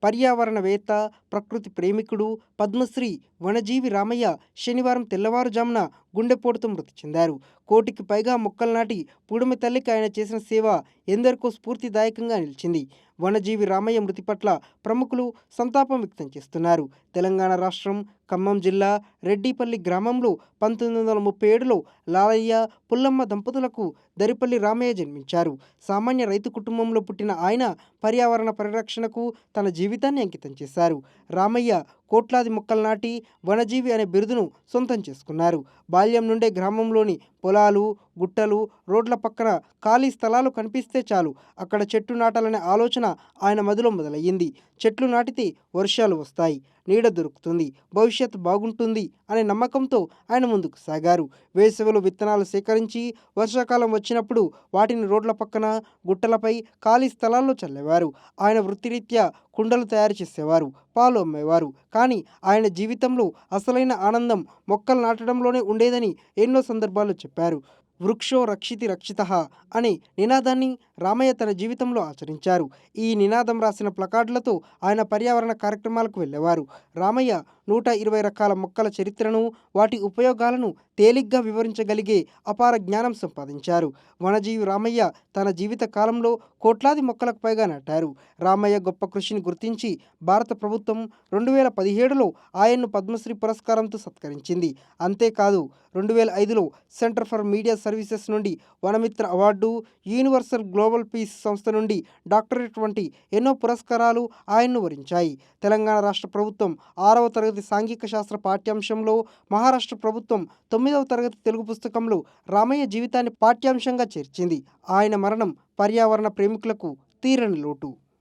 పర్యావరణవేత్త, ప్రకృతి ప్రేమికుడు, పద్మశ్రీ వనజీవి రామయ్య శనివారం తెల్లవారుజామున గుండెపోటుతో మృతి చెందారు. కోటికి పైగా మొక్కలు నాటి పుడమి తల్లికి ఆయన చేసిన సేవ ఎందరికో స్ఫూర్తిదాయకంగా నిలిచింది. వనజీవి రామయ్య మృతి పట్ల ప్రముఖులు సంతాపం వ్యక్తం చేస్తున్నారు. తెలంగాణ రాష్ట్రం ఖమ్మం జిల్లా రెడ్డిపల్లి గ్రామంలో 1937లో లాలయ్య, పుల్లమ్మ దంపతులకు దరిపల్లి రామయ్య జన్మించారు. సామాన్య రైతు కుటుంబంలో పుట్టిన ఆయన పర్యావరణ పరిరక్షణకు తన జీవితాన్ని అంకితం చేశారు. రామయ్య కోట్లాది మొక్కలు నాటి వనజీవి అనే బిరుదును సొంతం చేసుకున్నారు. బాల్యం నుండే గ్రామంలోని పొలాలు, గుట్టలు, రోడ్ల పక్కన ఖాళీ స్థలాలు కనిపిస్తే చాలు అక్కడ చెట్టు నాటాలనే ఆలోచన ఆయన మదిలో మొదలయ్యింది. చెట్లు నాటితే వర్షాలు వస్తాయి, నీడ దొరుకుతుంది, భవిష్యత్తు బాగుంటుంది అనే నమ్మకంతో ఆయన ముందుకు సాగారు. వేసవిలో విత్తనాలు సేకరించి వర్షాకాలం వచ్చినప్పుడు వాటిని రోడ్ల పక్కన, గుట్టలపై, ఖాళీ స్థలాల్లో చల్లేవారు. ఆయన వృత్తిరీత్యా కుండలు తయారు చేసేవారు, పాలు అమ్మేవారు. కానీ ఆయన జీవితంలో అసలైన ఆనందం మొక్కలు నాటడంలోనే ఉండేదని ఎన్నో సందర్భాల్లో చెప్పారు. వృక్షో రక్షితి రక్షితః అనే నినాదాన్ని రామయ్య తన జీవితంలో ఆచరించారు. ఈ నినాదం రాసిన ప్లకార్డులతో ఆయన పర్యావరణ కార్యక్రమాలకు వెళ్ళేవారు. రామయ్య 120 రకాల మొక్కల చరిత్రను, వాటి ఉపయోగాలను తేలిగ్గా వివరించగలిగే అపార జ్ఞానం సంపాదించారు. వనజీవి రామయ్య తన జీవిత కాలంలో కోట్లాది మొక్కలకు పైగా నాటారు. రామయ్య గొప్ప కృషిని గుర్తించి భారత ప్రభుత్వం 2017లో ఆయన్ను పద్మశ్రీ పురస్కారంతో సత్కరించింది. అంతేకాదు 2005లో సెంటర్ ఫర్ మీడియా సర్వీసెస్ నుండి Vanamitra award, universal global peace సంస్థ నుండి డాక్టరేట్ వంటి ఎన్నో పురస్కారాలు ఆయన్ను వరించాయి. తెలంగాణ రాష్ట్ర ప్రభుత్వం 6వ తరగతి సాంఘిక శాస్త్ర పాఠ్యాంశంలో, మహారాష్ట్ర ప్రభుత్వం 9వ తరగతి తెలుగు పుస్తకంలో రామయ్య జీవితాన్ని పాఠ్యాంశంగా చేర్చింది. ఆయన మరణం పర్యావరణ ప్రేమికులకు తీరని లోటు.